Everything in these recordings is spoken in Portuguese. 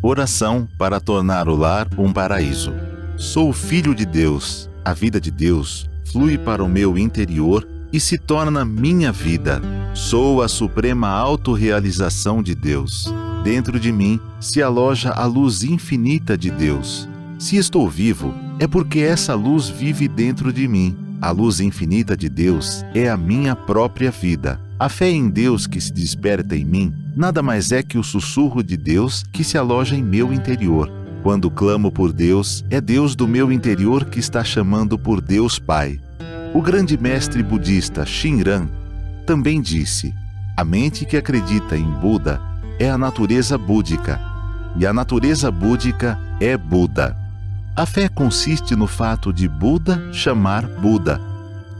Oração para tornar o lar um paraíso. Sou filho de Deus. A vida de Deus flui para o meu interior e se torna minha vida. Sou a suprema autorrealização de Deus. Dentro de mim se aloja a luz infinita de Deus. Se estou vivo, é porque essa luz vive dentro de mim. A luz infinita de Deus é a minha própria vida. A fé em Deus que se desperta em mim nada mais é que o sussurro de Deus que se aloja em meu interior. Quando clamo por Deus, é Deus do meu interior que está chamando por Deus Pai. O grande mestre budista Shinran também disse: a mente que acredita em Buda é a natureza búdica, e a natureza búdica é Buda. A fé consiste no fato de Buda chamar Buda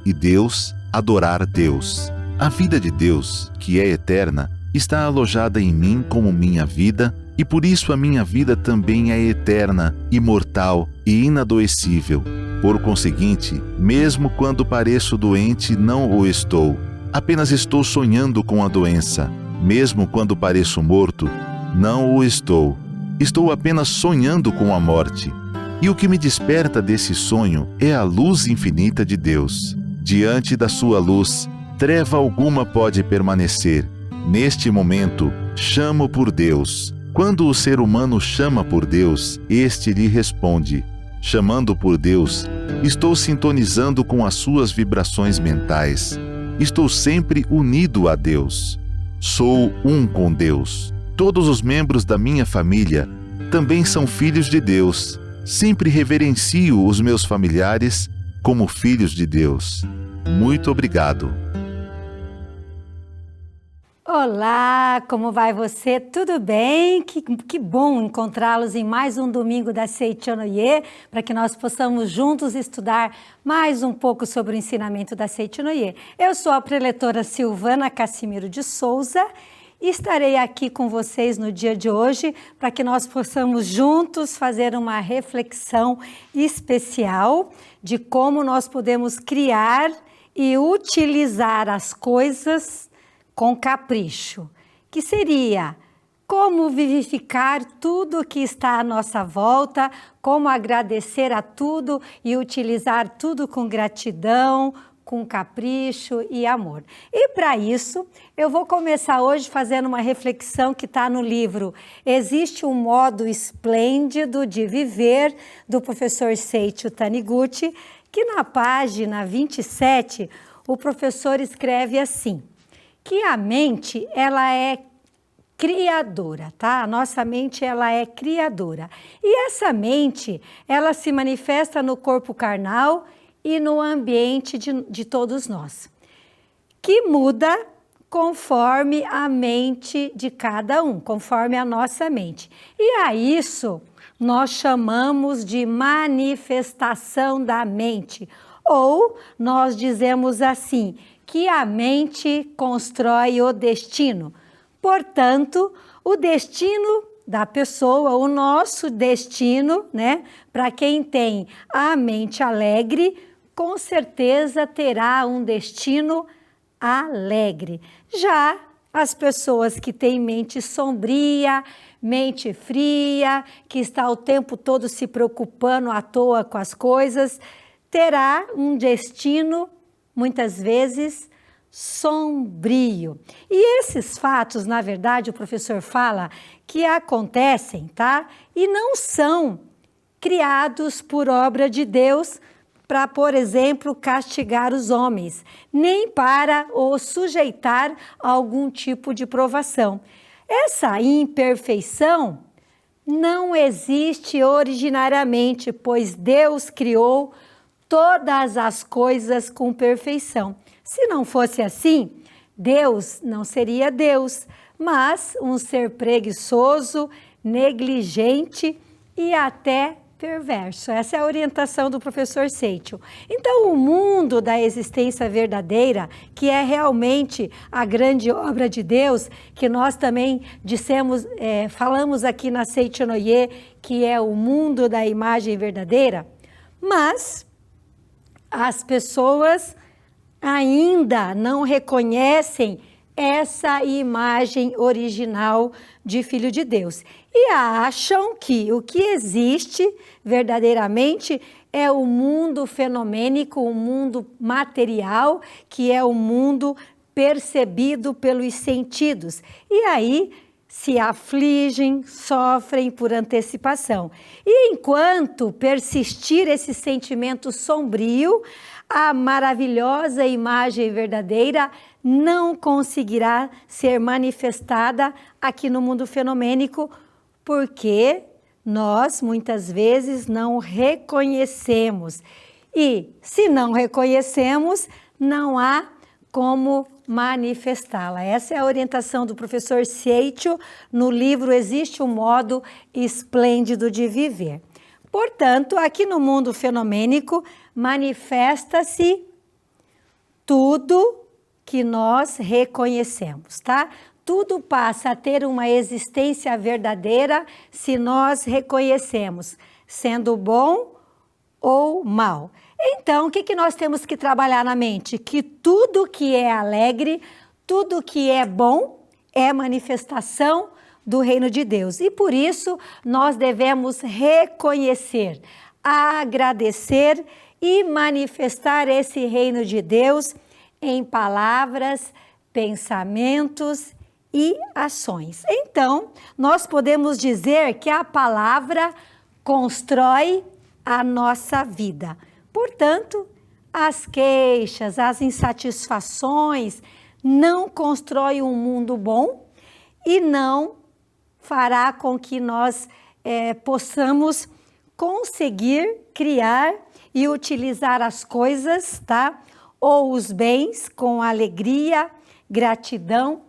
e Deus adorar Deus. A vida de Deus, que é eterna, está alojada em mim como minha vida, e por isso a minha vida também é eterna, imortal e inadoecível. Por conseguinte, mesmo quando pareço doente, não o estou. Apenas estou sonhando com a doença. Mesmo quando pareço morto, não o estou. Estou apenas sonhando com a morte. E o que me desperta desse sonho é a luz infinita de Deus. Diante da sua luz, treva alguma pode permanecer. Neste momento, chamo por Deus. Quando o ser humano chama por Deus, este lhe responde. Chamando por Deus, estou sintonizando com as suas vibrações mentais. Estou sempre unido a Deus. Sou um com Deus. Todos os membros da minha família também são filhos de Deus. Sempre reverencio os meus familiares como filhos de Deus. Muito obrigado. Olá, como vai você? Tudo bem? Que bom encontrá-los em mais um domingo da Seichonoye, para que nós possamos juntos estudar mais um pouco sobre o ensinamento da Seichonoye. Eu sou a preletora Silvana Cassimiro de Souza e estarei aqui com vocês no dia de hoje para que nós possamos juntos fazer uma reflexão especial de como nós podemos criar e utilizar as coisas com capricho, que seria como vivificar tudo que está à nossa volta, como agradecer a tudo e utilizar tudo com gratidão, com capricho e amor. E para isso, eu vou começar hoje fazendo uma reflexão que está no livro Existe um Modo Esplêndido de Viver, do professor Seiichi Taniguchi, que na página 27, o professor escreve assim: que a mente, ela é criadora, tá? A nossa mente, ela é criadora. E essa mente, ela se manifesta no corpo carnal e no ambiente de todos nós, que muda conforme a mente de cada um, conforme a nossa mente. E a isso nós chamamos de manifestação da mente, ou nós dizemos assim, que a mente constrói o destino. Portanto, o destino da pessoa, o nosso destino, né? Para quem tem a mente alegre, com certeza terá um destino alegre. Já as pessoas que têm mente sombria, mente fria, que está o tempo todo se preocupando à toa com as coisas, terá um destino muitas vezes sombrio. E esses fatos, na verdade, o professor fala que acontecem, tá? E não são criados por obra de Deus para, por exemplo, castigar os homens, nem para os sujeitar a algum tipo de provação. Essa imperfeição não existe originariamente, pois Deus criou todas as coisas com perfeição. Se não fosse assim, Deus não seria Deus, mas um ser preguiçoso, negligente e até perverso. Essa é a orientação do professor Seiichi. Então, o mundo da existência verdadeira, que é realmente a grande obra de Deus, que nós também falamos aqui na Seichonoye, que é o mundo da imagem verdadeira, mas as pessoas ainda não reconhecem essa imagem original de Filho de Deus. E acham que o que existe verdadeiramente é o mundo fenomênico, o mundo material, que é o mundo percebido pelos sentidos. E aí se afligem, sofrem por antecipação. E enquanto persistir esse sentimento sombrio, a maravilhosa imagem verdadeira não conseguirá ser manifestada aqui no mundo fenomênico, porque nós muitas vezes não reconhecemos. E se não reconhecemos, não há como manifestá-la. Essa é a orientação do professor Seicho no livro Existe um Modo Esplêndido de Viver. Portanto, aqui no mundo fenomênico, manifesta-se tudo que nós reconhecemos, tá? Tudo passa a ter uma existência verdadeira se nós reconhecemos, sendo bom ou mal. Então, o que nós temos que trabalhar na mente? Que tudo que é alegre, tudo que é bom, é manifestação do reino de Deus. E por isso, nós devemos reconhecer, agradecer e manifestar esse reino de Deus em palavras, pensamentos e ações. Então, nós podemos dizer que a palavra constrói a nossa vida. Portanto, as queixas, as insatisfações não constroem um mundo bom e não fará com que nós possamos conseguir criar e utilizar as coisas, tá? Ou os bens com alegria, gratidão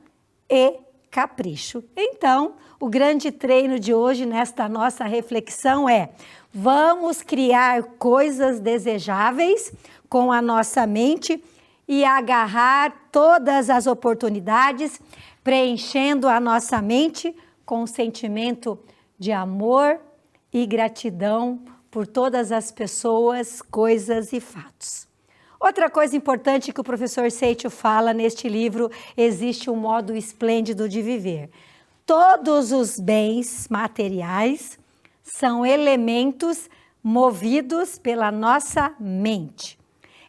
e capricho. Então, o grande treino de hoje nesta nossa reflexão é: vamos criar coisas desejáveis com a nossa mente e agarrar todas as oportunidades, preenchendo a nossa mente com um sentimento de amor e gratidão por todas as pessoas, coisas e fatos. Outra coisa importante que o professor Seicho fala neste livro, Existe um Modo Esplêndido de Viver. Todos os bens materiais são elementos movidos pela nossa mente.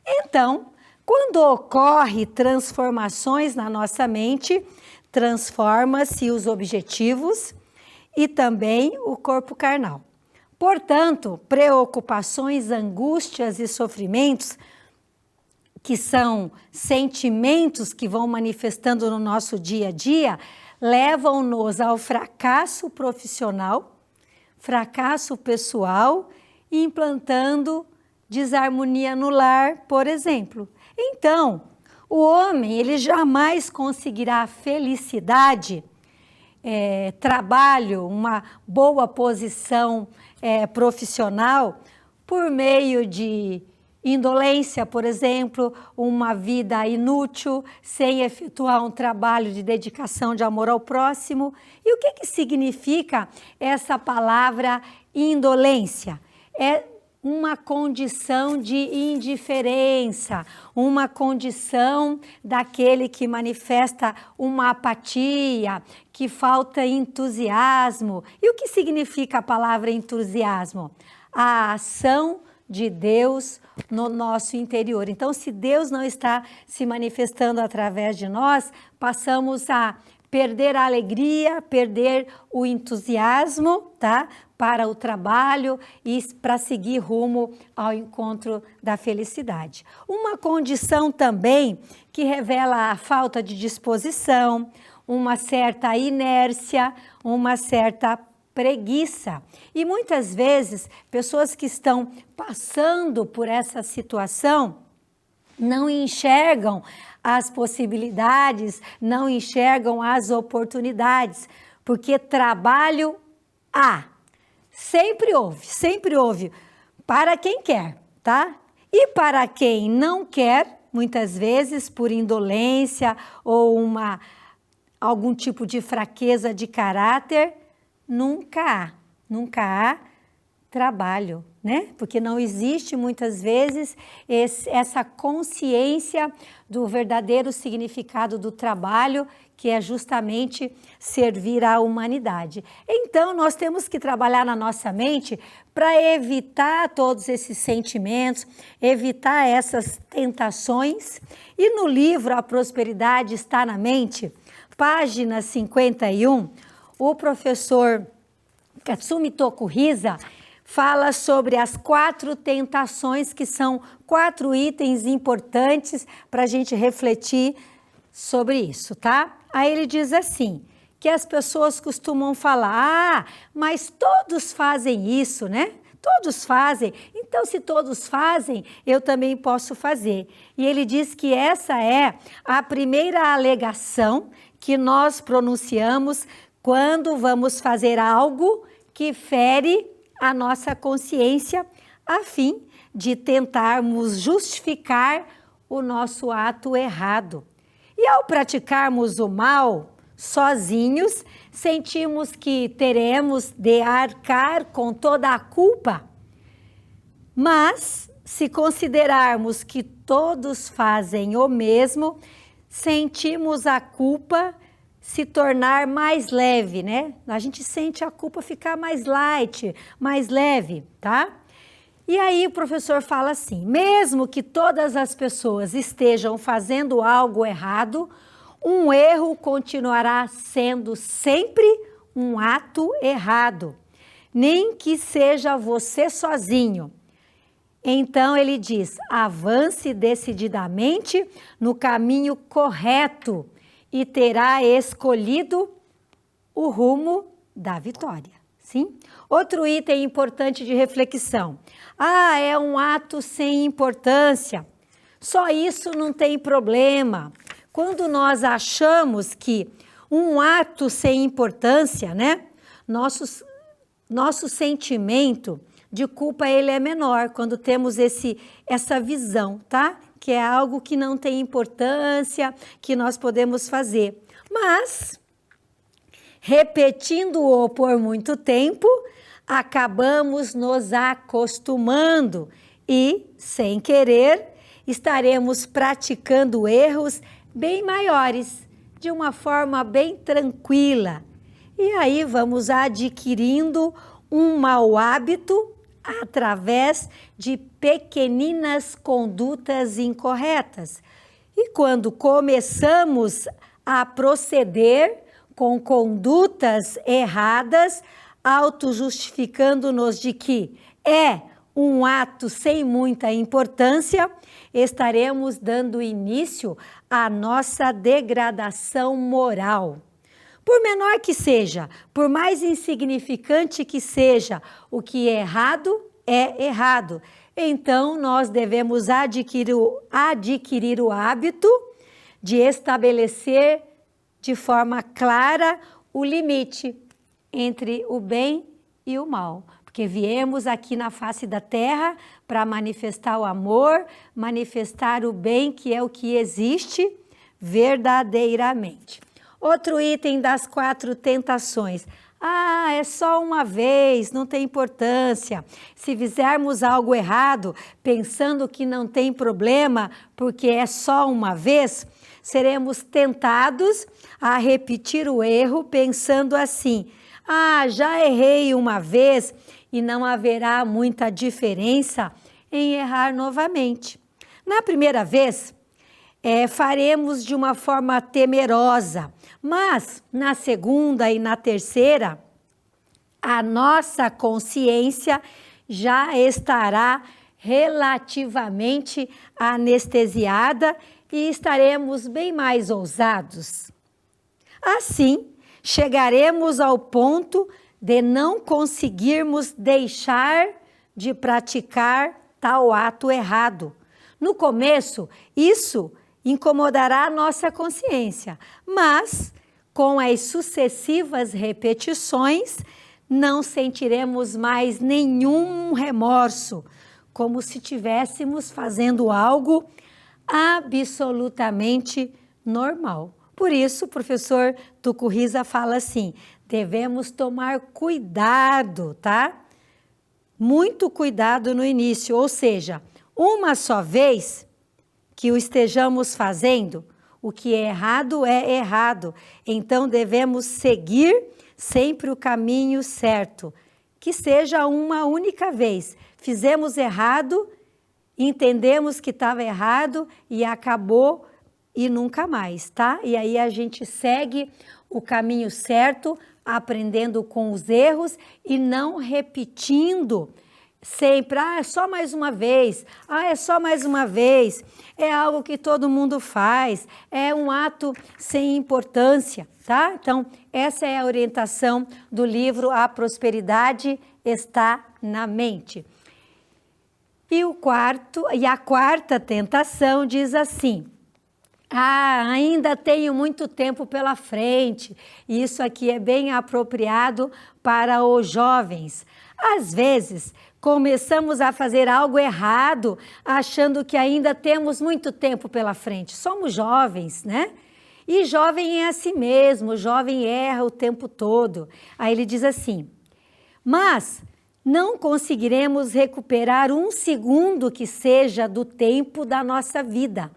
Então, quando ocorrem transformações na nossa mente, transforma-se os objetivos e também o corpo carnal. Portanto, preocupações, angústias e sofrimentos, que são sentimentos que vão manifestando no nosso dia a dia, levam-nos ao fracasso profissional, fracasso pessoal, implantando desarmonia no lar, por exemplo. Então, o homem, ele jamais conseguirá felicidade, trabalho, uma boa posição profissional, por meio de indolência, por exemplo, uma vida inútil, sem efetuar um trabalho de dedicação, de amor ao próximo. E o que significa essa palavra indolência? É uma condição de indiferença, uma condição daquele que manifesta uma apatia, que falta entusiasmo. E o que significa a palavra entusiasmo? A ação de Deus no nosso interior. Então, se Deus não está se manifestando através de nós, passamos a perder a alegria, perder o entusiasmo, tá? Para o trabalho e para seguir rumo ao encontro da felicidade. Uma condição também que revela a falta de disposição, uma certa inércia, uma certa preguiça. E muitas vezes, pessoas que estão passando por essa situação não enxergam as possibilidades, não enxergam as oportunidades, porque trabalho há. Sempre houve, para quem quer, tá? E para quem não quer, muitas vezes por indolência ou algum tipo de fraqueza de caráter, nunca há trabalho, né? Porque não existe muitas vezes essa consciência do verdadeiro significado do trabalho, que é justamente servir à humanidade. Então, nós temos que trabalhar na nossa mente para evitar todos esses sentimentos, evitar essas tentações. E no livro A Prosperidade Está na Mente, página 51, o professor Katsumi Tokuhisa fala sobre as 4 tentações, que são 4 itens importantes para a gente refletir sobre isso, tá? Aí ele diz assim, que as pessoas costumam falar, mas todos fazem isso, né? Todos fazem, então se todos fazem, eu também posso fazer. E ele diz que essa é a primeira alegação que nós pronunciamos quando vamos fazer algo que fere a nossa consciência, a fim de tentarmos justificar o nosso ato errado. E ao praticarmos o mal sozinhos, sentimos que teremos de arcar com toda a culpa. Mas, se considerarmos que todos fazem o mesmo, sentimos a culpa se tornar mais leve, né? A gente sente a culpa ficar mais light, mais leve, tá? E aí o professor fala assim, mesmo que todas as pessoas estejam fazendo algo errado, um erro continuará sendo sempre um ato errado, nem que seja você sozinho. Então ele diz, avance decididamente no caminho correto e terá escolhido o rumo da vitória, sim? Outro item importante de reflexão. É um ato sem importância. Só isso não tem problema. Quando nós achamos que um ato sem importância, né? Nosso sentimento de culpa, ele é menor quando temos essa visão, tá? Que é algo que não tem importância, que nós podemos fazer. Mas, repetindo-o por muito tempo, acabamos nos acostumando e, sem querer, estaremos praticando erros bem maiores, de uma forma bem tranquila. E aí vamos adquirindo um mau hábito através de pequeninas condutas incorretas. E quando começamos a proceder com condutas erradas, auto-justificando-nos de que é um ato sem muita importância, estaremos dando início à nossa degradação moral. Por menor que seja, por mais insignificante que seja, o que é errado. Então, nós devemos adquirir o hábito de estabelecer de forma clara o limite entre o bem e o mal. Porque viemos aqui na face da terra para manifestar o amor, manifestar o bem, que é o que existe verdadeiramente. Outro item das 4 tentações. É só uma vez, não tem importância. Se fizermos algo errado, pensando que não tem problema, porque é só uma vez, seremos tentados a repetir o erro, pensando assim, já errei uma vez e não haverá muita diferença em errar novamente. Na primeira vez, faremos de uma forma temerosa, mas na segunda e na terceira, a nossa consciência já estará relativamente anestesiada e estaremos bem mais ousados. Assim, chegaremos ao ponto de não conseguirmos deixar de praticar tal ato errado. No começo, isso incomodará a nossa consciência, mas com as sucessivas repetições, não sentiremos mais nenhum remorso, como se estivéssemos fazendo algo absolutamente normal. Por isso, o professor Tokuhisa fala assim, devemos tomar cuidado, tá? muito cuidado no início, ou seja, uma só vez que o estejamos fazendo, o que é errado, então devemos seguir sempre o caminho certo, que seja uma única vez. Fizemos errado, entendemos que estava errado e acabou e nunca mais, tá? E aí a gente segue o caminho certo, aprendendo com os erros e não repetindo sempre, é só mais uma vez, é só mais uma vez, é algo que todo mundo faz, é um ato sem importância, tá? Então, essa é a orientação do livro A Prosperidade Está na Mente. E a quarta tentação diz assim: ainda tenho muito tempo pela frente. Isso aqui é bem apropriado para os jovens. Às vezes, começamos a fazer algo errado, achando que ainda temos muito tempo pela frente. Somos jovens, né? E jovem é assim mesmo, jovem erra o tempo todo. Aí ele diz assim: mas não conseguiremos recuperar um segundo que seja do tempo da nossa vida,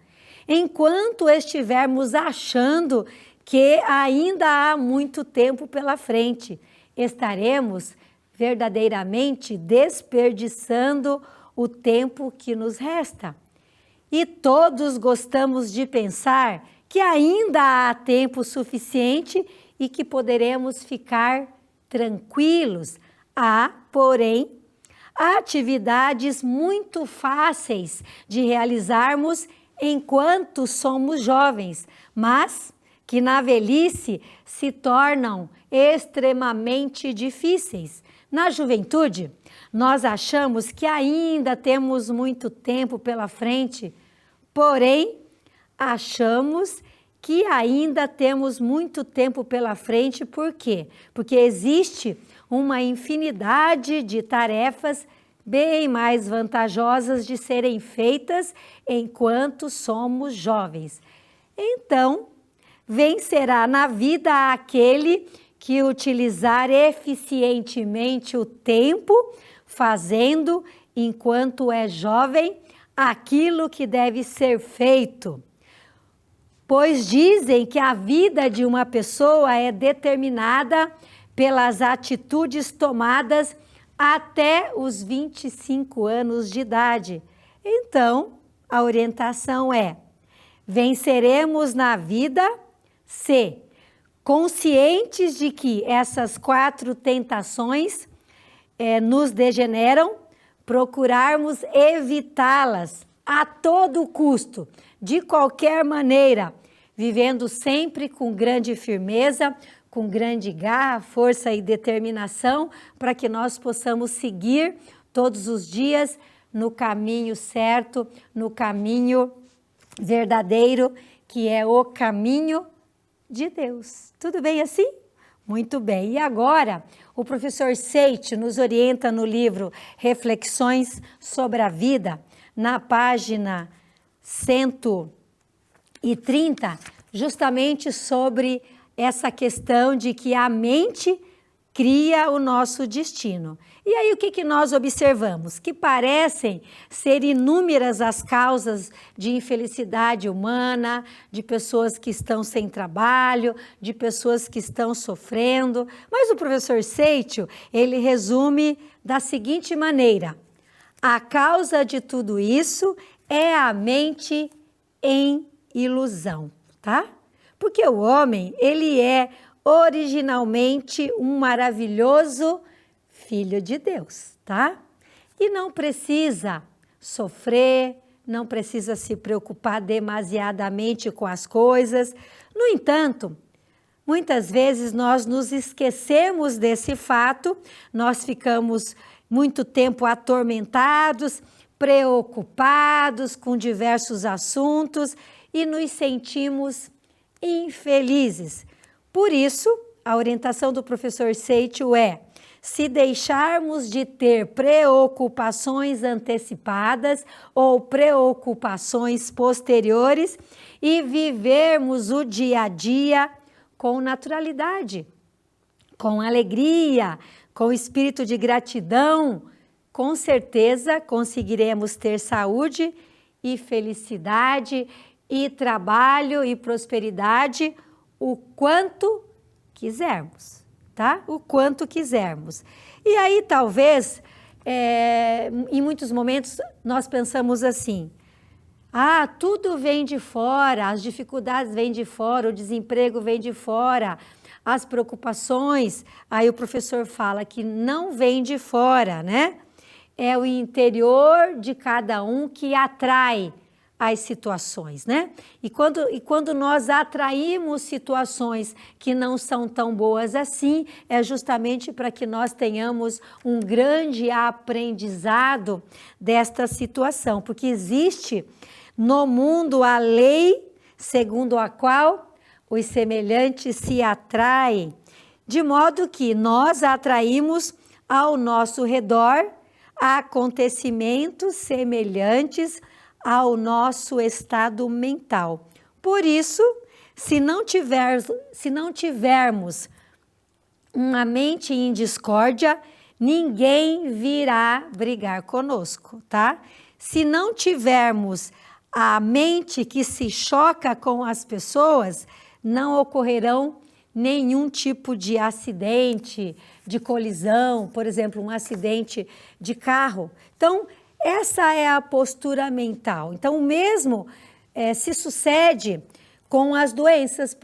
enquanto estivermos achando que ainda há muito tempo pela frente. Estaremos verdadeiramente desperdiçando o tempo que nos resta. E todos gostamos de pensar que ainda há tempo suficiente e que poderemos ficar tranquilos. Há, porém, atividades muito fáceis de realizarmos enquanto somos jovens, mas que na velhice se tornam extremamente difíceis. Na juventude, nós achamos que ainda temos muito tempo pela frente, porém, achamos que ainda temos muito tempo pela frente, por quê? Porque existe uma infinidade de tarefas bem mais vantajosas de serem feitas enquanto somos jovens. Então, vencerá na vida aquele que utilizar eficientemente o tempo, fazendo, enquanto é jovem, aquilo que deve ser feito. Pois dizem que a vida de uma pessoa é determinada pelas atitudes tomadas até os 25 anos de idade. Então, a orientação é: venceremos na vida se, conscientes de que essas 4 tentações nos degeneram, procurarmos evitá-las a todo custo, de qualquer maneira, vivendo sempre com grande firmeza, com grande garra, força e determinação, para que nós possamos seguir todos os dias no caminho certo, no caminho verdadeiro, que é o caminho de Deus. Tudo bem assim? Muito bem. E agora, o professor Seitz nos orienta no livro Reflexões sobre a Vida, na página 130, justamente sobre essa questão de que a mente cria o nosso destino. E aí o que nós observamos? Que parecem ser inúmeras as causas de infelicidade humana, de pessoas que estão sem trabalho, de pessoas que estão sofrendo. Mas o professor Seitz, ele resume da seguinte maneira: a causa de tudo isso é a mente em ilusão, tá? Porque o homem, ele é originalmente um maravilhoso filho de Deus, tá? E não precisa sofrer, não precisa se preocupar demasiadamente com as coisas. No entanto, muitas vezes nós nos esquecemos desse fato, nós ficamos muito tempo atormentados, preocupados com diversos assuntos e nos sentimos infelizes. Por isso, a orientação do professor Seitz é: se deixarmos de ter preocupações antecipadas ou preocupações posteriores e vivermos o dia a dia com naturalidade, com alegria, com espírito de gratidão, com certeza conseguiremos ter saúde e felicidade e trabalho e prosperidade o quanto quisermos, tá? O quanto quisermos. E aí talvez, em muitos momentos nós pensamos assim, tudo vem de fora, as dificuldades vêm de fora, o desemprego vem de fora, as preocupações, aí o professor fala que não vem de fora, né? É o interior de cada um que atrai as situações, né? E quando nós atraímos situações que não são tão boas assim, é justamente para que nós tenhamos um grande aprendizado desta situação, porque existe no mundo a lei segundo a qual os semelhantes se atraem, de modo que nós atraímos ao nosso redor acontecimentos semelhantes ao nosso estado mental. Por isso, se não tivermos uma mente em discórdia, ninguém virá brigar conosco, tá? Se não tivermos a mente que se choca com as pessoas, não ocorrerão nenhum tipo de acidente, de colisão, por exemplo, um acidente de carro. Então, essa é a postura mental. Então, o mesmo se sucede com as doenças.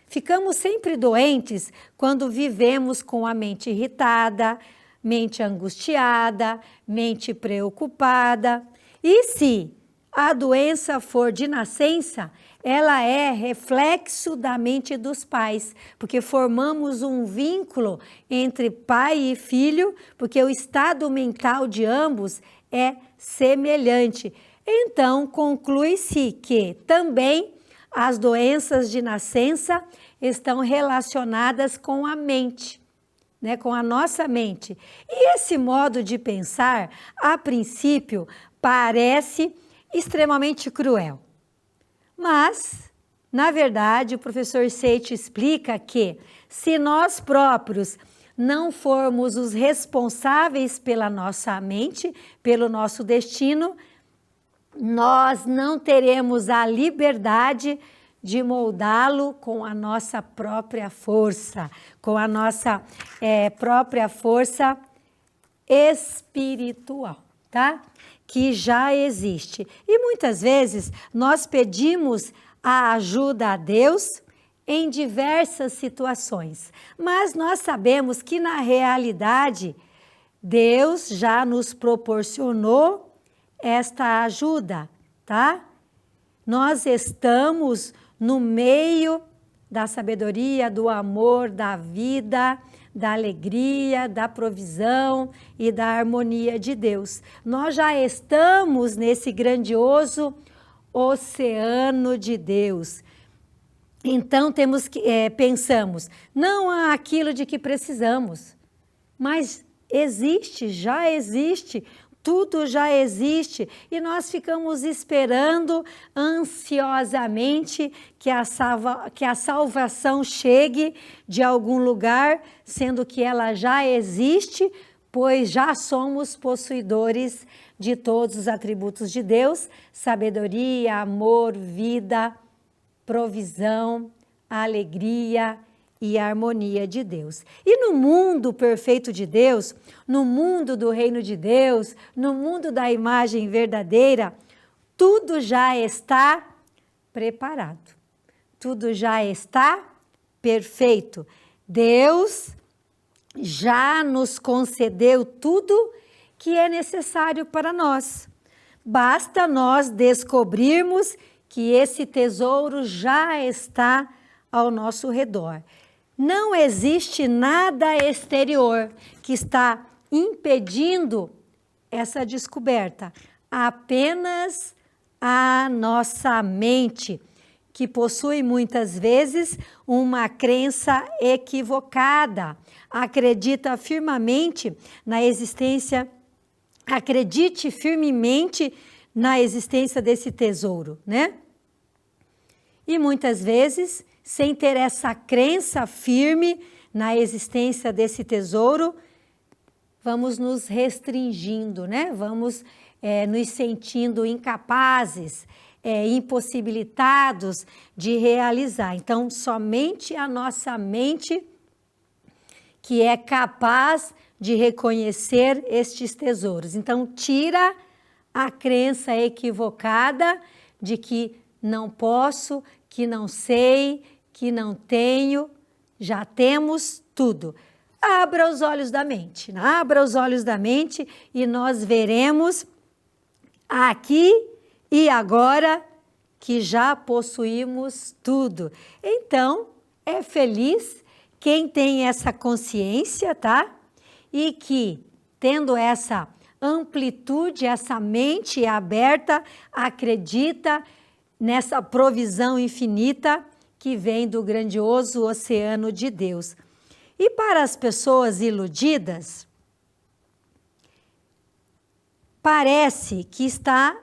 Ficamos sempre doentes quando vivemos com a mente irritada, mente angustiada, mente preocupada. E se a doença for de nascença, ela é reflexo da mente dos pais, porque formamos um vínculo entre pai e filho, porque o estado mental de ambos é semelhante. Então, conclui-se que também as doenças de nascença estão relacionadas com a mente, né, com a nossa mente. E esse modo de pensar, a princípio, parece extremamente cruel. Mas, na verdade, o professor Seidt explica que se nós próprios não formos os responsáveis pela nossa mente, pelo nosso destino, nós não teremos a liberdade de moldá-lo com a nossa própria força, com a nossa própria força espiritual, tá? Que já existe. E muitas vezes nós pedimos a ajuda a Deus em diversas situações, mas nós sabemos que na realidade Deus já nos proporcionou esta ajuda, tá? Nós estamos no meio da sabedoria, do amor, da vida, da alegria, da provisão e da harmonia de Deus. Nós já estamos nesse grandioso oceano de Deus. Então pensamos, não há aquilo de que precisamos, mas existe, já existe, tudo já existe e nós ficamos esperando ansiosamente que a salvação chegue de algum lugar, sendo que ela já existe, pois já somos possuidores de todos os atributos de Deus, sabedoria, amor, vida, provisão, alegria e harmonia de Deus. E no mundo perfeito de Deus, no mundo do reino de Deus, no mundo da imagem verdadeira, tudo já está preparado. Tudo já está perfeito. Deus já nos concedeu tudo que é necessário para nós. Basta nós descobrirmos que esse tesouro já está ao nosso redor. Não existe nada exterior que está impedindo essa descoberta. Apenas a nossa mente, que possui muitas vezes uma crença equivocada. Acredite firmemente na existência desse tesouro, né? E muitas vezes, sem ter essa crença firme na existência desse tesouro, vamos nos restringindo, né? Vamos nos sentindo incapazes, impossibilitados de realizar. Então, somente a nossa mente que é capaz de reconhecer estes tesouros. Então, tira a crença equivocada de que não posso, que não sei, que não tenho, já temos tudo. Abra os olhos da mente, abra os olhos da mente e nós veremos aqui e agora que já possuímos tudo. Então, é feliz quem tem essa consciência, tá? E que, tendo essa amplitude, essa mente aberta, acredita nessa provisão infinita que vem do grandioso oceano de Deus. E para as pessoas iludidas, parece que está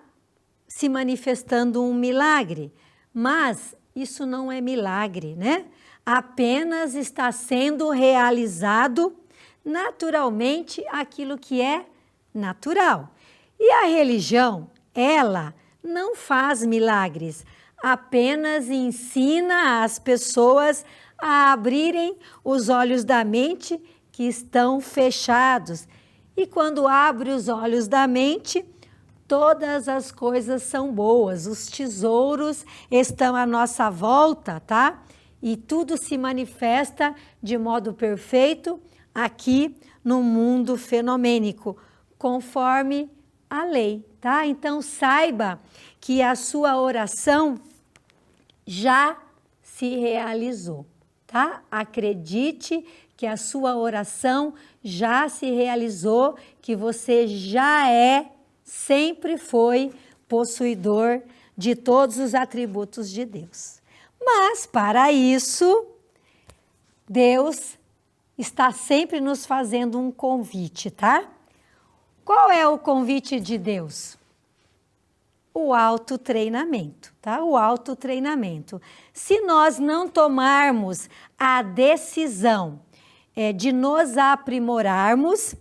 se manifestando um milagre, mas isso não é milagre, né? Apenas está sendo realizado naturalmente aquilo que é natural. E a religião, ela não faz milagres, apenas ensina as pessoas a abrirem os olhos da mente que estão fechados. E quando abre os olhos da mente, todas as coisas são boas, os tesouros estão à nossa volta, tá? E tudo se manifesta de modo perfeito aqui no mundo fenomênico, conforme a lei, tá? Então saiba que a sua oração já se realizou, tá? Acredite que a sua oração já se realizou, que você já sempre foi possuidor de todos os atributos de Deus. Mas para isso, Deus está sempre nos fazendo um convite, tá? Qual é o convite de Deus? O autotreinamento, tá? O autotreinamento. Se nós não tomarmos a decisão de nos aprimorarmos,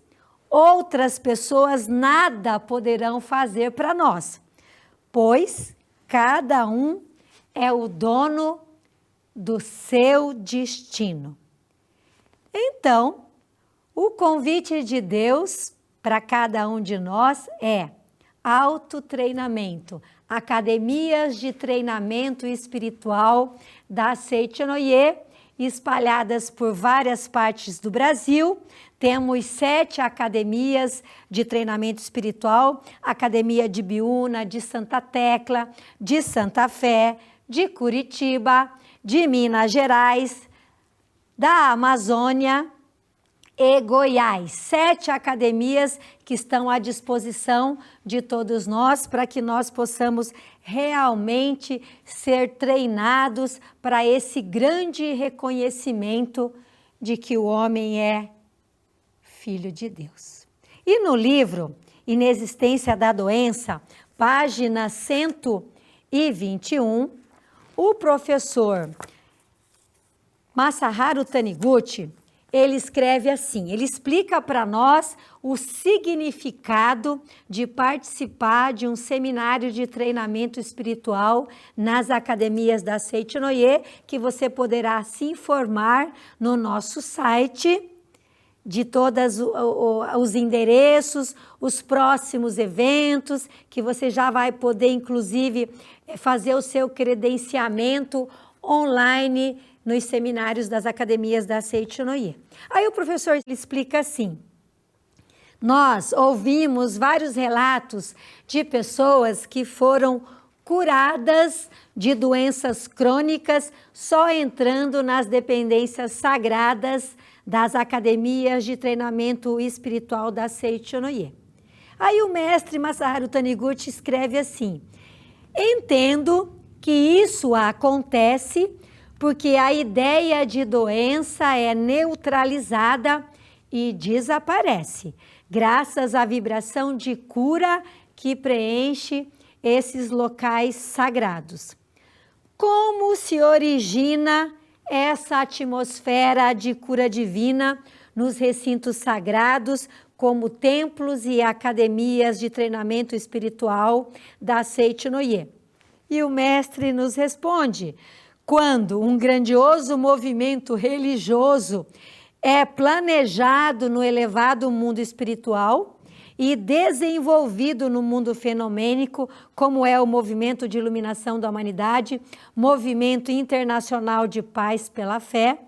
outras pessoas nada poderão fazer para nós, pois cada um é o dono do seu destino. Então, o convite de Deus para cada um de nós é autotreinamento, academias de treinamento espiritual da Seichonoye, espalhadas por várias partes do Brasil. Temos 7 academias de treinamento espiritual, Academia de Biúna, de Santa Tecla, de Santa Fé, de Curitiba, de Minas Gerais, da Amazônia e Goiás. 7 academias que estão à disposição de todos nós para que nós possamos realmente ser treinados para esse grande reconhecimento de que o homem é filho de Deus. E no livro Inexistência da Doença, página 121, o professor Masaharu Taniguchi, ele escreve assim, ele explica para nós o significado de participar de um seminário de treinamento espiritual nas academias da Seichonoye, que você poderá se informar no nosso site, de todos os endereços, os próximos eventos, que você já vai poder, inclusive, fazer o seu credenciamento online nos seminários das academias da Seichonoye. Aí o professor explica assim, nós ouvimos vários relatos de pessoas que foram curadas de doenças crônicas só entrando nas dependências sagradas das academias de treinamento espiritual da Seichonoye. Aí o mestre Masaharu Taniguchi escreve assim, entendo que isso acontece porque a ideia de doença é neutralizada e desaparece, graças à vibração de cura que preenche esses locais sagrados. Como se origina essa atmosfera de cura divina nos recintos sagrados como templos e academias de treinamento espiritual da Seichonoye. E o mestre nos responde: quando um grandioso movimento religioso é planejado no elevado mundo espiritual e desenvolvido no mundo fenomênico, como é o movimento de iluminação da humanidade, movimento internacional de paz pela fé,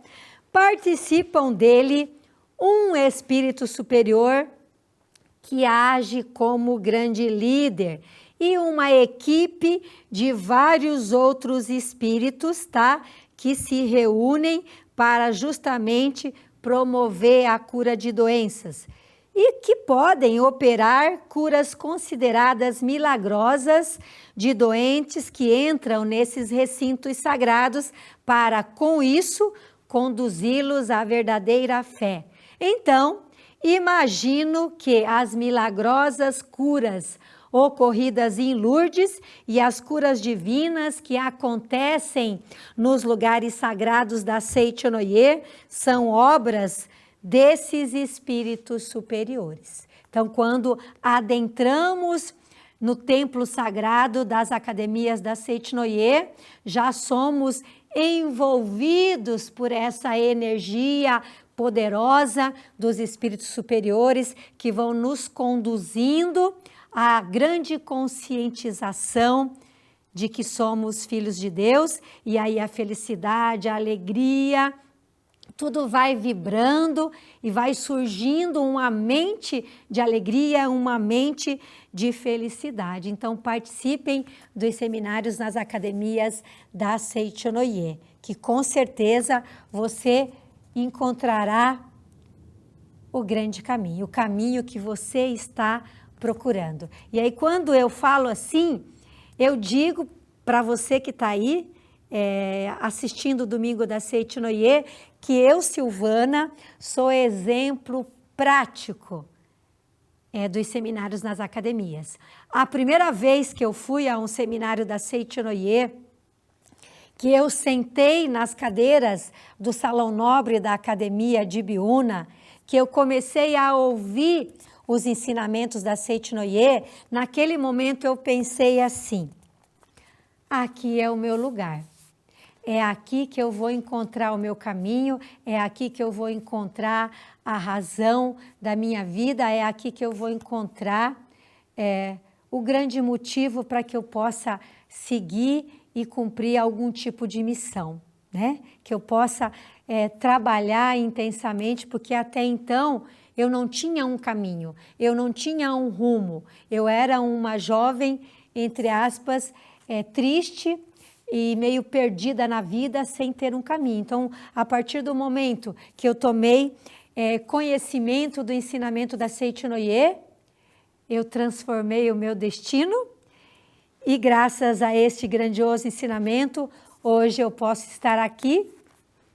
participam dele um espírito superior que age como grande líder e uma equipe de vários outros espíritos, tá? Que se reúnem para justamente promover a cura de doenças e que podem operar curas consideradas milagrosas de doentes que entram nesses recintos sagrados para, com isso, conduzi-los à verdadeira fé. Então, imagino que as milagrosas curas ocorridas em Lourdes e as curas divinas que acontecem nos lugares sagrados da Seichonoye são obras desses espíritos superiores. Então, quando adentramos no templo sagrado das academias da Seichonoye, já somos envolvidos por essa energia poderosa dos espíritos superiores que vão nos conduzindo à grande conscientização de que somos filhos de Deus, e aí a felicidade, a alegria, tudo vai vibrando e vai surgindo uma mente de alegria, uma mente de felicidade. Então, participem dos seminários nas academias da Seichonoye, que com certeza você encontrará o grande caminho, o caminho que você está procurando. E aí, quando eu falo assim, eu digo para você que está aí, assistindo o Domingo da Seichonoye, que eu, Silvana, sou exemplo prático dos seminários nas academias. A primeira vez que eu fui a um seminário da Seichonoye, que eu sentei nas cadeiras do Salão Nobre da Academia de Ibiúna, que eu comecei a ouvir os ensinamentos da Seichonoye, naquele momento eu pensei assim: aqui é o meu lugar. É aqui que eu vou encontrar o meu caminho, é aqui que eu vou encontrar a razão da minha vida, é aqui que eu vou encontrar o grande motivo para que eu possa seguir e cumprir algum tipo de missão, né? Que eu possa trabalhar intensamente, porque até então eu não tinha um caminho, eu não tinha um rumo, eu era uma jovem, entre aspas, triste, e meio perdida na vida sem ter um caminho. Então, a partir do momento que eu tomei conhecimento do ensinamento da Seichonoye, eu transformei o meu destino e graças a este grandioso ensinamento, hoje eu posso estar aqui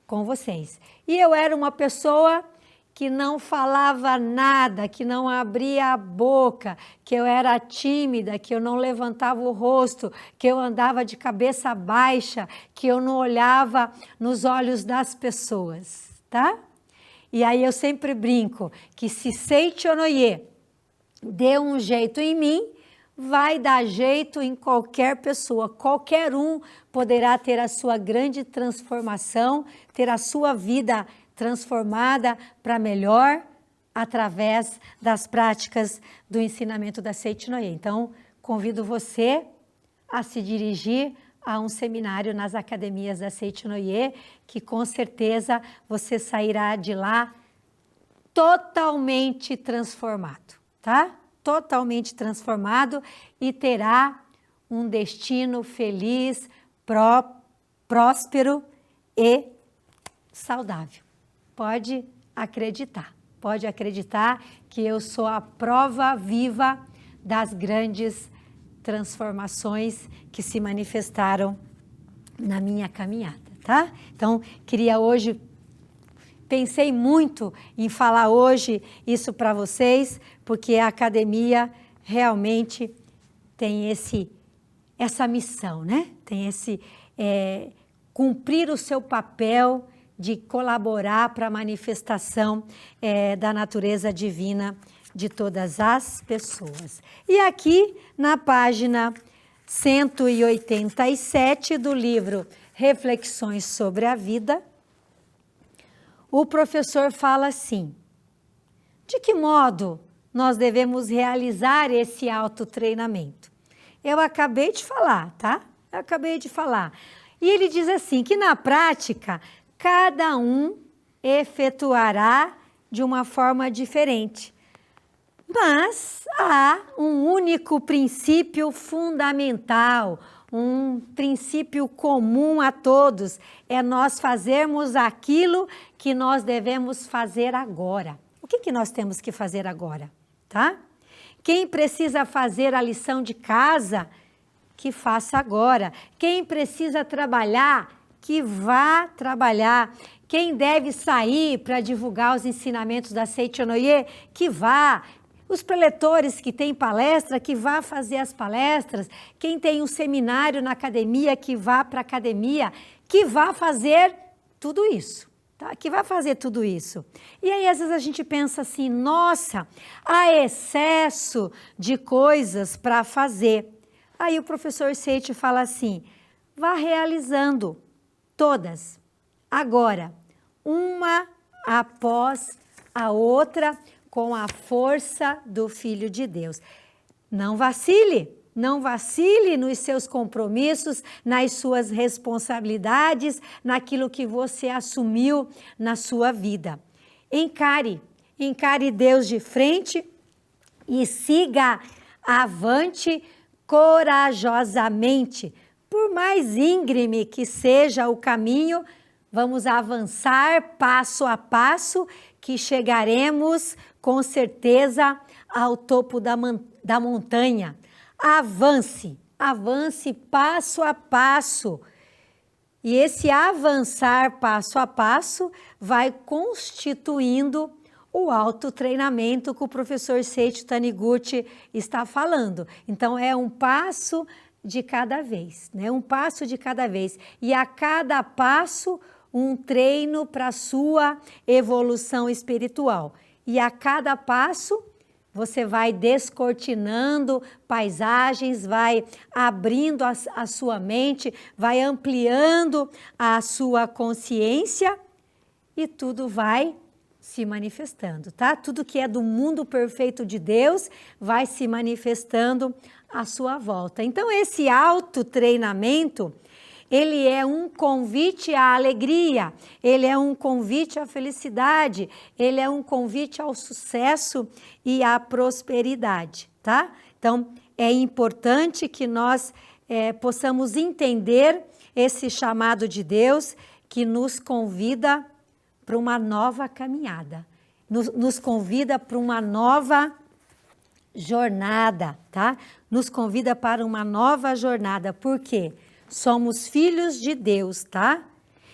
com vocês. E eu era uma pessoa que não falava nada, que não abria a boca, que eu era tímida, que eu não levantava o rosto, que eu andava de cabeça baixa, que eu não olhava nos olhos das pessoas, tá? E aí eu sempre brinco que se Seichonoye deu um jeito em mim, vai dar jeito em qualquer pessoa. Qualquer um poderá ter a sua grande transformação, ter a sua vida transformada para melhor através das práticas do ensinamento da Seichonoye. Então, convido você a se dirigir a um seminário nas academias da Seichonoye, que com certeza você sairá de lá totalmente transformado, tá? Totalmente transformado e terá um destino feliz, próspero e saudável. Pode acreditar que eu sou a prova viva das grandes transformações que se manifestaram na minha caminhada, tá? Então, pensei muito em falar hoje isso para vocês, porque a academia realmente tem essa missão, né? Tem cumprir o seu papel de colaborar para a manifestação da natureza divina de todas as pessoas. E aqui na página 187 do livro Reflexões sobre a Vida, o professor fala assim: de que modo nós devemos realizar esse autotreinamento? Eu acabei de falar, tá? Eu acabei de falar. E ele diz assim, que na prática, cada um efetuará de uma forma diferente. Mas há um único princípio fundamental, um princípio comum a todos, é nós fazermos aquilo que nós devemos fazer agora. O que nós temos que fazer agora, tá? Quem precisa fazer a lição de casa, que faça agora. Quem precisa trabalhar, que vá trabalhar. Quem deve sair para divulgar os ensinamentos da Seichonoye, que vá. Os preletores que têm palestra, que vá fazer as palestras. Quem tem um seminário na academia, que vá para a academia, que vá fazer tudo isso. Tá? Que vai fazer tudo isso. E aí, às vezes, a gente pensa assim, nossa, há excesso de coisas para fazer. Aí o professor Seicho fala assim, vá realizando todas, agora, uma após a outra, com a força do Filho de Deus. Não vacile. Não vacile nos seus compromissos, nas suas responsabilidades, naquilo que você assumiu na sua vida. Encare Deus de frente e siga avante corajosamente. Por mais íngreme que seja o caminho, vamos avançar passo a passo, que chegaremos com certeza ao topo da montanha. Avance passo a passo. E esse avançar passo a passo vai constituindo o autotreinamento que o professor Seicho Taniguchi está falando. Então, é um passo de cada vez, né? Um passo de cada vez. E a cada passo, um treino para a sua evolução espiritual. E a cada passo, você vai descortinando paisagens, vai abrindo a sua mente, vai ampliando a sua consciência e tudo vai se manifestando, tá? Tudo que é do mundo perfeito de Deus vai se manifestando à sua volta. Então, esse autotreinamento, ele é um convite à alegria, ele é um convite à felicidade, ele é um convite ao sucesso e à prosperidade, tá? Então, é importante que nós possamos entender esse chamado de Deus que nos convida para uma nova caminhada, nos convida para uma nova jornada, tá? Nos convida para uma nova jornada, por quê? Somos filhos de Deus, tá?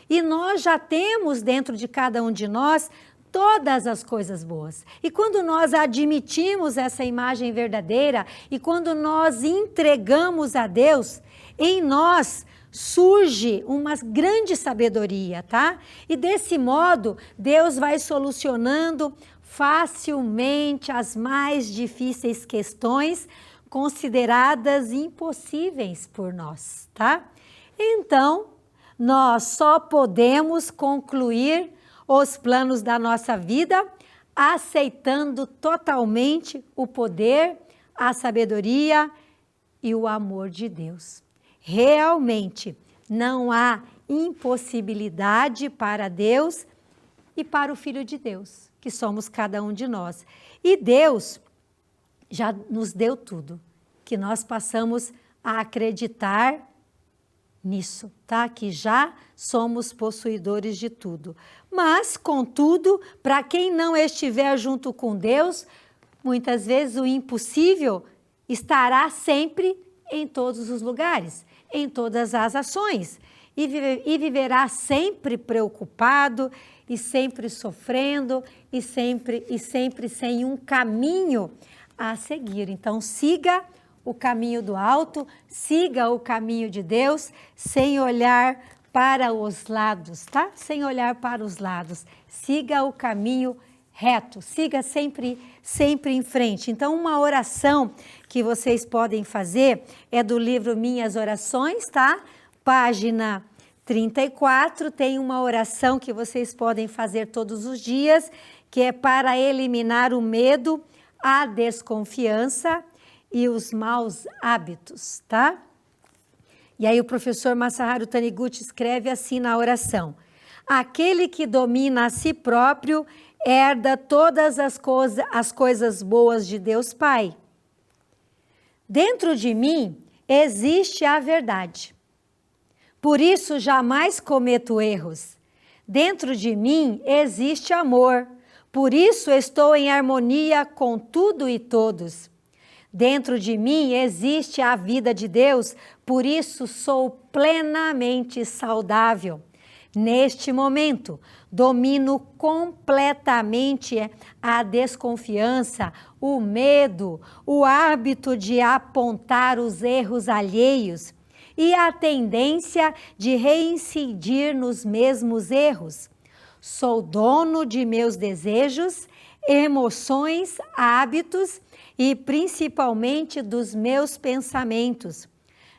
E nós já temos dentro de cada um de nós todas as coisas boas. E quando nós admitimos essa imagem verdadeira e quando nós entregamos a Deus, em nós surge uma grande sabedoria, tá? E desse modo, Deus vai solucionando facilmente as mais difíceis questões consideradas impossíveis por nós, tá? Então, nós só podemos concluir os planos da nossa vida aceitando totalmente o poder, a sabedoria e o amor de Deus. Realmente, não há impossibilidade para Deus e para o Filho de Deus, que somos cada um de nós. E Deus já nos deu tudo, que nós passamos a acreditar nisso, tá? Que já somos possuidores de tudo. Mas, contudo, para quem não estiver junto com Deus, muitas vezes o impossível estará sempre em todos os lugares, em todas as ações, e viverá sempre preocupado, e sempre sofrendo, e sempre sem um caminho a seguir. Então, siga o caminho do alto, siga o caminho de Deus, sem olhar para os lados, tá? Sem olhar para os lados. Siga o caminho reto, siga sempre em frente. Então, uma oração que vocês podem fazer é do livro Minhas Orações, tá? Página 34, tem uma oração que vocês podem fazer todos os dias, que é para eliminar o medo, a desconfiança e os maus hábitos, tá? E aí o professor Masaharu Taniguchi escreve assim na oração: aquele que domina a si próprio herda todas as coisas boas de Deus Pai. Dentro de mim existe a verdade. Por isso jamais cometo erros. Dentro de mim existe amor. Por isso estou em harmonia com tudo e todos. Dentro de mim existe a vida de Deus, por isso sou plenamente saudável. Neste momento, domino completamente a desconfiança, o medo, o hábito de apontar os erros alheios e a tendência de reincidir nos mesmos erros. Sou dono de meus desejos, emoções, hábitos e principalmente dos meus pensamentos.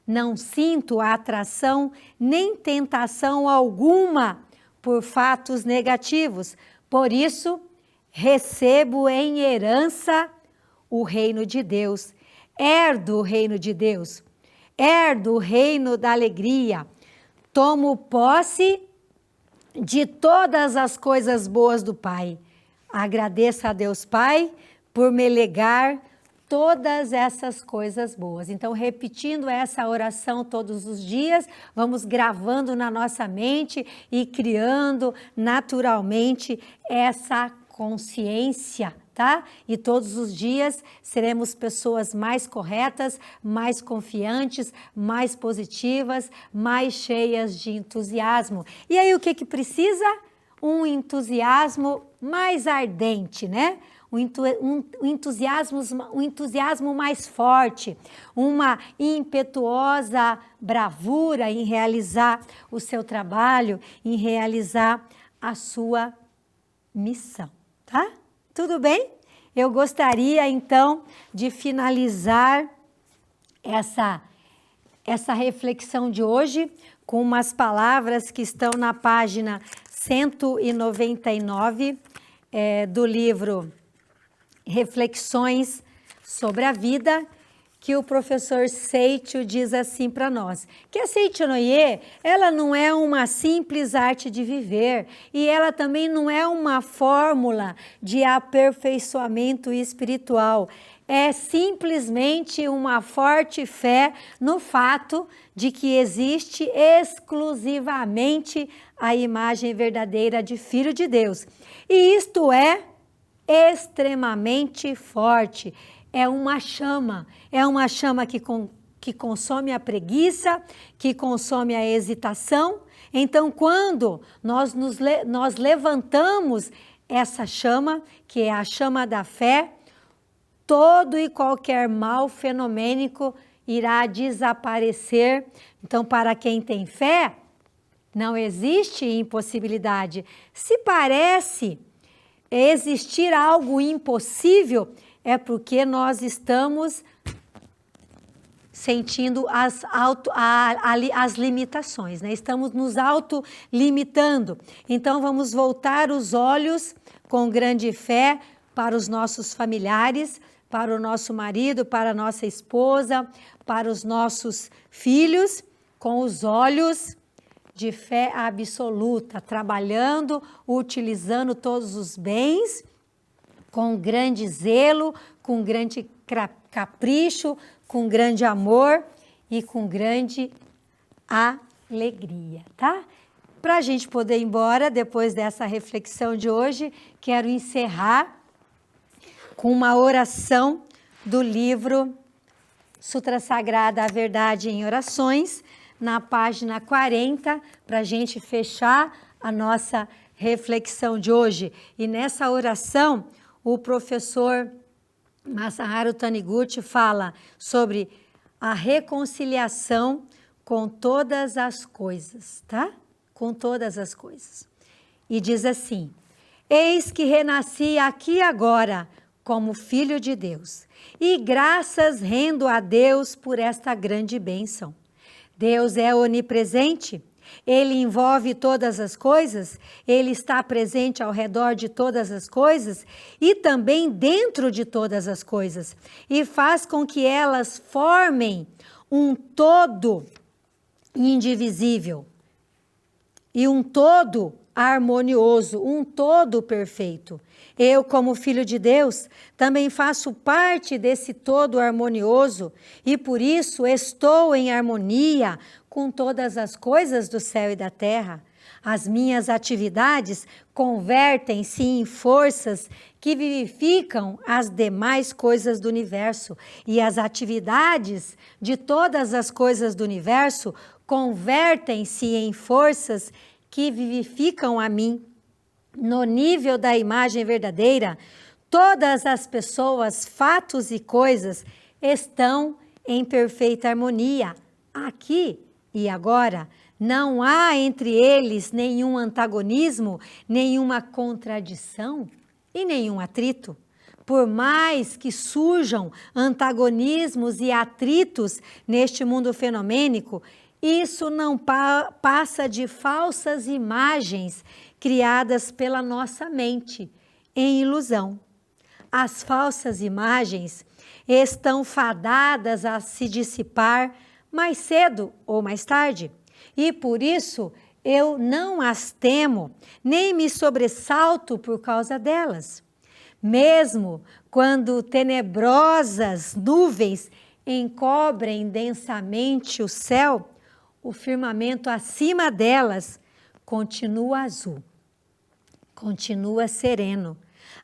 Não sinto atração nem tentação alguma por fatos negativos. Por isso, recebo em herança o reino de Deus. Herdo o reino de Deus. Herdo o reino da alegria. Tomo posse de todas as coisas boas do Pai. Agradeço a Deus Pai por me legar todas essas coisas boas. Então, repetindo essa oração todos os dias, vamos gravando na nossa mente e criando naturalmente essa consciência, tá? E todos os dias seremos pessoas mais corretas, mais confiantes, mais positivas, mais cheias de entusiasmo. E aí, o que precisa? Um entusiasmo mais ardente, né? Um entusiasmo mais forte, uma impetuosa bravura em realizar o seu trabalho, em realizar a sua missão, tá? Tudo bem? Eu gostaria, então, de finalizar essa reflexão de hoje com umas palavras que estão na página 199 do livro Reflexões sobre a Vida, que o professor Seicho diz assim para nós, que a Seichonoye, ela não é uma simples arte de viver e ela também não é uma fórmula de aperfeiçoamento espiritual, é simplesmente uma forte fé no fato de que existe exclusivamente a imagem verdadeira de Filho de Deus. E isto é extremamente forte, é uma chama que consome a preguiça, que consome a hesitação. Então, quando nós levantamos essa chama, que é a chama da fé, todo e qualquer mal fenomênico irá desaparecer. Então, para quem tem fé, não existe impossibilidade. Se parece existir algo impossível, é porque nós estamos sentindo as limitações, né? Estamos nos autolimitando. Então, vamos voltar os olhos com grande fé para os nossos familiares, para o nosso marido, para a nossa esposa, para os nossos filhos, com os olhos de fé absoluta, trabalhando, utilizando todos os bens, com grande zelo, com grande capricho, com grande amor e com grande alegria, tá? Para a gente poder ir embora, depois dessa reflexão de hoje, quero encerrar com uma oração do livro Sutra Sagrada, a Verdade em Orações, na página 40, para a gente fechar a nossa reflexão de hoje. E nessa oração, o professor Masaharu Taniguchi fala sobre a reconciliação com todas as coisas, tá? Com todas as coisas. E diz assim: Eis que renasci aqui agora, como filho de Deus, e graças rendo a Deus por esta grande bênção. Deus é onipresente, Ele envolve todas as coisas, Ele está presente ao redor de todas as coisas e também dentro de todas as coisas, e faz com que elas formem um todo indivisível e um todo harmonioso, um todo perfeito. Eu, como filho de Deus, também faço parte desse todo harmonioso e por isso estou em harmonia com todas as coisas do céu e da terra. As minhas atividades convertem-se em forças que vivificam as demais coisas do universo, e as atividades de todas as coisas do universo convertem-se em forças que vivificam a mim. No nível da imagem verdadeira, todas as pessoas, fatos e coisas estão em perfeita harmonia, aqui e agora. Não há entre eles nenhum antagonismo, nenhuma contradição e nenhum atrito. Por mais que surjam antagonismos e atritos neste mundo fenomênico, isso não passa de falsas imagens criadas pela nossa mente, em ilusão. As falsas imagens estão fadadas a se dissipar mais cedo ou mais tarde, e por isso eu não as temo, nem me sobressalto por causa delas. Mesmo quando tenebrosas nuvens encobrem densamente o céu, o firmamento acima delas continua azul, continua sereno.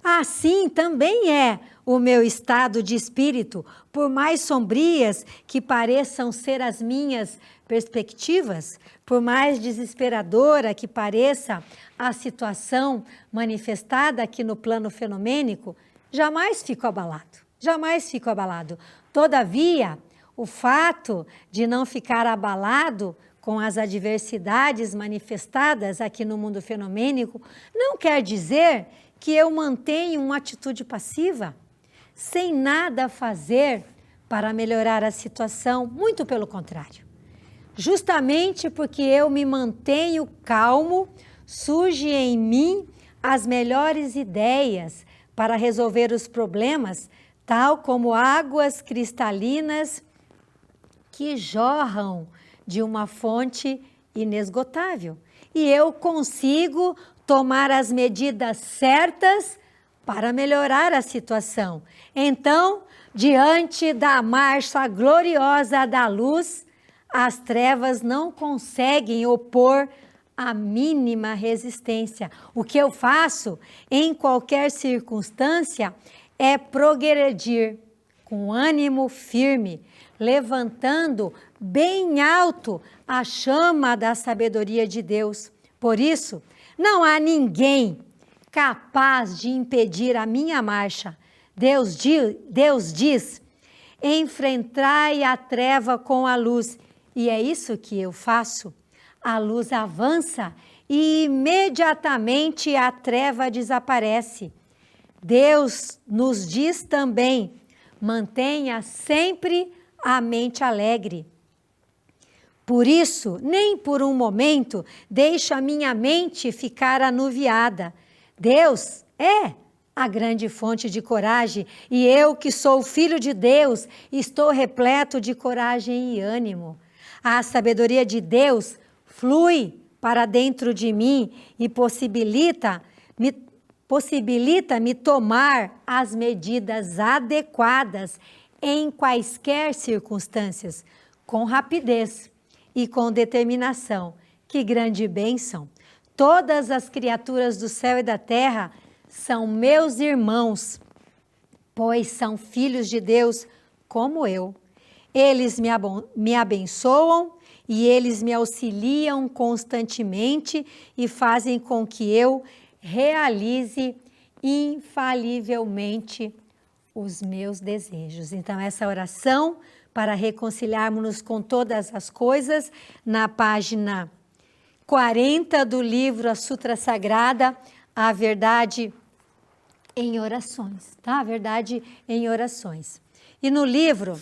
Assim também é o meu estado de espírito, por mais sombrias que pareçam ser as minhas perspectivas, por mais desesperadora que pareça a situação manifestada aqui no plano fenomênico, jamais fico abalado, jamais fico abalado. Todavia, o fato de não ficar abalado com as adversidades manifestadas aqui no mundo fenomênico não quer dizer que eu mantenho uma atitude passiva, sem nada fazer para melhorar a situação, muito pelo contrário. Justamente porque eu me mantenho calmo, surge em mim as melhores ideias para resolver os problemas, tal como águas cristalinas que jorram de uma fonte inesgotável. E eu consigo tomar as medidas certas para melhorar a situação. Então, diante da marcha gloriosa da luz, as trevas não conseguem opor a mínima resistência. O que eu faço em qualquer circunstância é progredir com ânimo firme, levantando bem alto a chama da sabedoria de Deus. Por isso, não há ninguém capaz de impedir a minha marcha. Deus diz, enfrentai a treva com a luz. E é isso que eu faço. A luz avança e imediatamente a treva desaparece. Deus nos diz também, mantenha sempre a mente alegre. Por isso, nem por um momento deixo a minha mente ficar anuviada. Deus é a grande fonte de coragem e eu, que sou filho de Deus, estou repleto de coragem e ânimo. A sabedoria de Deus flui para dentro de mim e possibilita-me tomar as medidas adequadas em quaisquer circunstâncias, com rapidez e com determinação. Que grande bênção! Todas as criaturas do céu e da terra são meus irmãos, pois são filhos de Deus como eu. Eles me abençoam e eles me auxiliam constantemente e fazem com que eu realize infalivelmente os meus desejos. Então, essa oração para reconciliarmos-nos com todas as coisas, na página 40 do livro A Sutra Sagrada, a verdade em orações, tá? A verdade em orações. E no livro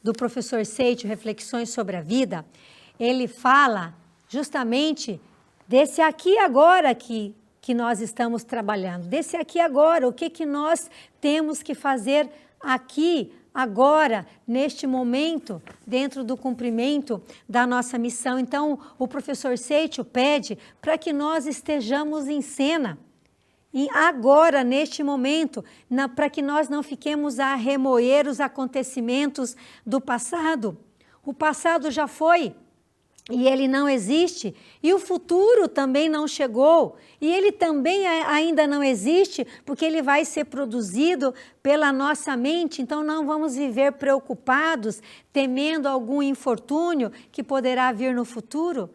do professor Seixo, Reflexões sobre a Vida, ele fala justamente desse aqui e agora que nós estamos trabalhando, desse aqui e agora, o que nós temos que fazer aqui, agora, neste momento, dentro do cumprimento da nossa missão. Então, o professor Seixo pede para que nós estejamos em cena, e agora, neste momento, para que nós não fiquemos a remoer os acontecimentos do passado. O passado já foi e ele não existe, e o futuro também não chegou, e ele também ainda não existe, porque ele vai ser produzido pela nossa mente. Então não vamos viver preocupados, temendo algum infortúnio que poderá vir no futuro.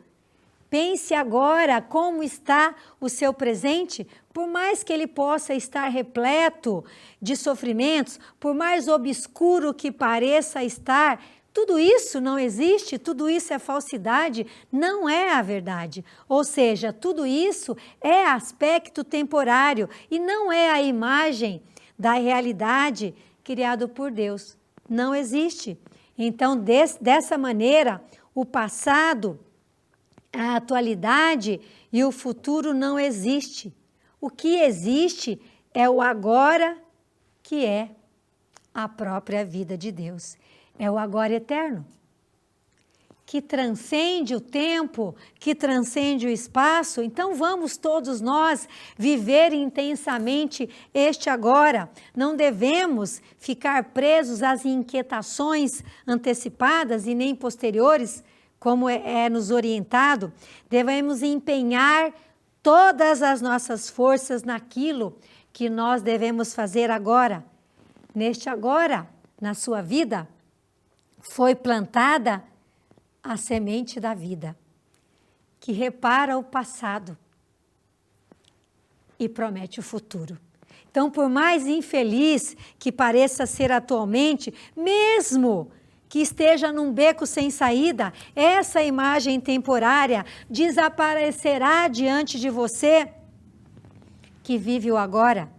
Pense agora como está o seu presente, por mais que ele possa estar repleto de sofrimentos, por mais obscuro que pareça estar, tudo isso não existe, tudo isso é falsidade, não é a verdade. Ou seja, tudo isso é aspecto temporário e não é a imagem da realidade criada por Deus. Não existe. Então, dessa maneira, o passado, a atualidade e o futuro não existe. O que existe é o agora, que é a própria vida de Deus. É o agora eterno, que transcende o tempo, que transcende o espaço. Então vamos todos nós viver intensamente este agora. Não devemos ficar presos às inquietações antecipadas e nem posteriores, como é nos orientado. Devemos empenhar todas as nossas forças naquilo que nós devemos fazer agora. Neste agora, na sua vida, foi plantada a semente da vida, que repara o passado e promete o futuro. Então, por mais infeliz que pareça ser atualmente, mesmo que esteja num beco sem saída, essa imagem temporária desaparecerá diante de você, que vive o agora.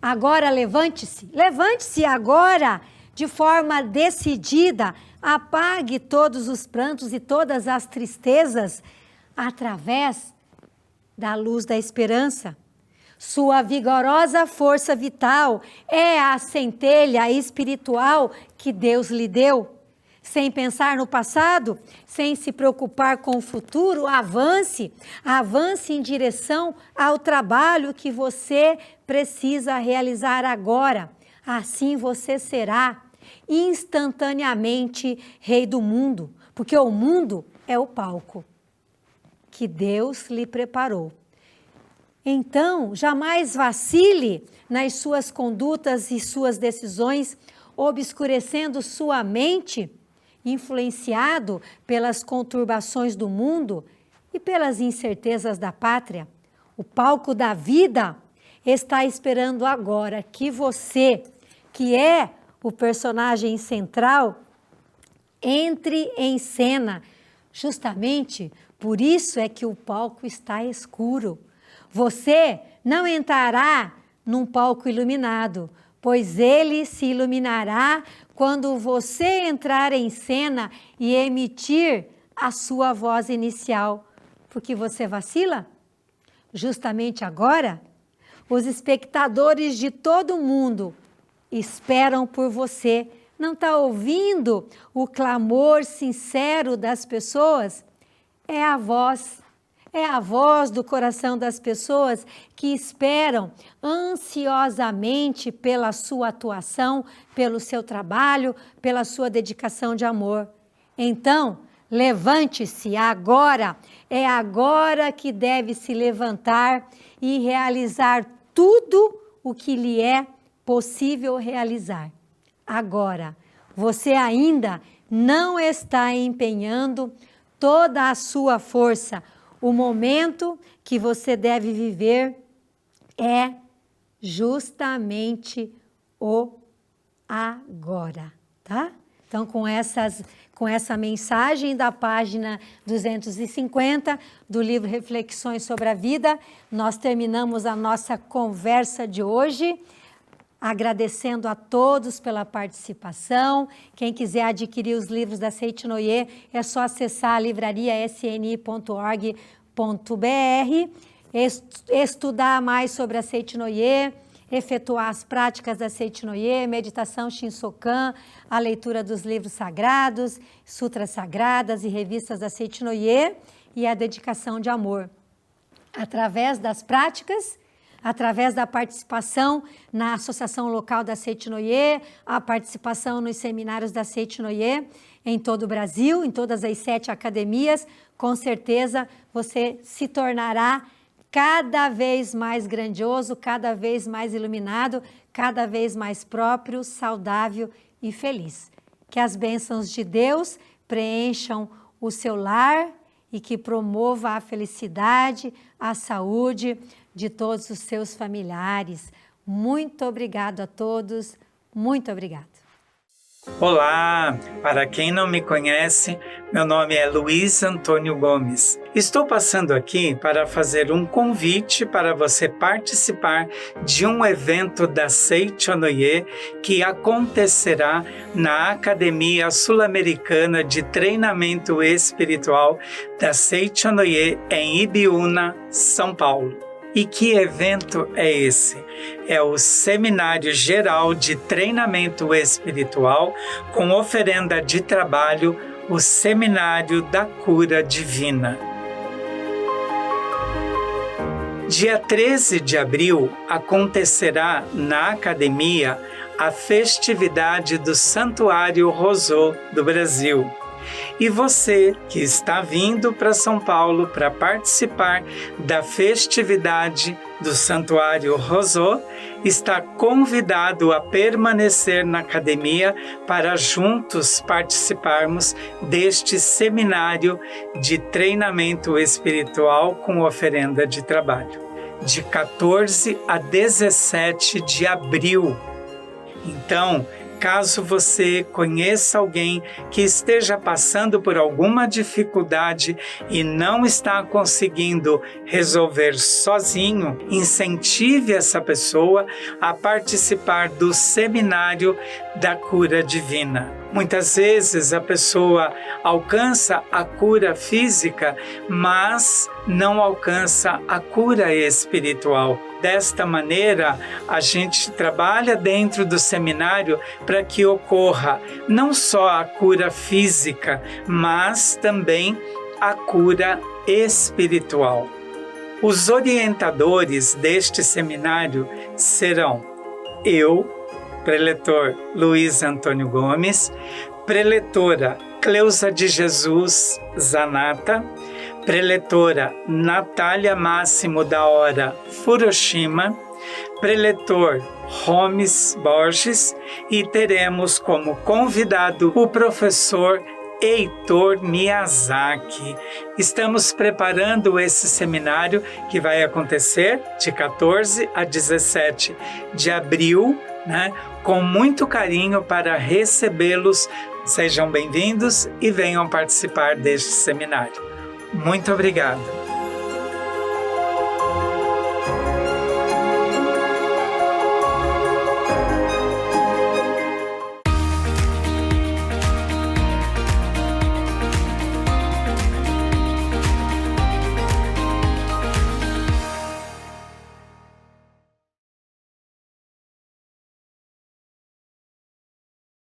Agora levante-se agora, de forma decidida, apague todos os prantos e todas as tristezas através da luz da esperança. Sua vigorosa força vital é a centelha espiritual que Deus lhe deu. Sem pensar no passado, sem se preocupar com o futuro, avance em direção ao trabalho que você precisa realizar agora. Assim você será instantaneamente rei do mundo, porque o mundo é o palco que Deus lhe preparou. Então, jamais vacile nas suas condutas e suas decisões, obscurecendo sua mente, influenciado pelas conturbações do mundo e pelas incertezas da pátria. O palco da vida está esperando agora que você, que é o personagem central, entre em cena. Justamente por isso é que o palco está escuro. Você não entrará num palco iluminado, pois ele se iluminará quando você entrar em cena e emitir a sua voz inicial. Porque você vacila? Justamente agora, os espectadores de todo mundo esperam por você. Não está ouvindo o clamor sincero das pessoas? É a voz do coração das pessoas que esperam ansiosamente pela sua atuação, pelo seu trabalho, pela sua dedicação de amor. Então, levante-se agora, é agora que deve se levantar e realizar tudo o que lhe é possível realizar. Agora, você ainda não está empenhando toda a sua força. O momento que você deve viver é justamente o agora, tá? Então, com essa mensagem da página 250 do livro Reflexões sobre a Vida, nós terminamos a nossa conversa de hoje, agradecendo a todos pela participação. Quem quiser adquirir os livros da Seitinoye, é só acessar a livrariasni.org.br, estudar mais sobre a Seitinoye, efetuar as práticas da Seitinoye, meditação Shinsokan, a leitura dos livros sagrados, sutras sagradas e revistas da Seitinoye e a dedicação de amor. Através das práticas, através da participação na associação local da Seitinoye, a participação nos seminários da Seitinoye em todo o Brasil, em todas as 7 academias, com certeza você se tornará cada vez mais grandioso, cada vez mais iluminado, cada vez mais próprio, saudável e feliz. Que as bênçãos de Deus preencham o seu lar e que promova a felicidade, a saúde de todos os seus familiares. Muito obrigado a todos, muito obrigado. Olá, para quem não me conhece, meu nome é Luiz Antônio Gomes. Estou passando aqui para fazer um convite para você participar de um evento da Seitinoye que acontecerá na Academia Sul-Americana de Treinamento Espiritual da Seitinoye em Ibiúna, São Paulo. E que evento é esse? É o Seminário Geral de Treinamento Espiritual com oferenda de trabalho, o Seminário da Cura Divina. Dia 13 de abril acontecerá na academia a festividade do Santuário Rosô do Brasil. E você que está vindo para São Paulo para participar da festividade do Santuário Rosô, está convidado a permanecer na academia para juntos participarmos deste seminário de treinamento espiritual com oferenda de trabalho, de 14 a 17 de abril. Então, caso você conheça alguém que esteja passando por alguma dificuldade e não está conseguindo resolver sozinho, incentive essa pessoa a participar do Seminário da Cura Divina. Muitas vezes a pessoa alcança a cura física, mas não alcança a cura espiritual. Desta maneira, a gente trabalha dentro do seminário para que ocorra não só a cura física, mas também a cura espiritual. Os orientadores deste seminário serão eu, preletor Luiz Antônio Gomes, preletora Cleusa de Jesus Zanata, preletora Natália Máximo da Hora Furoshima, preletor Romes Borges e teremos como convidado o professor Heitor Miyazaki. Estamos preparando esse seminário que vai acontecer de 14 a 17 de abril, com muito carinho para recebê-los. Sejam bem-vindos e venham participar deste seminário. Muito obrigado.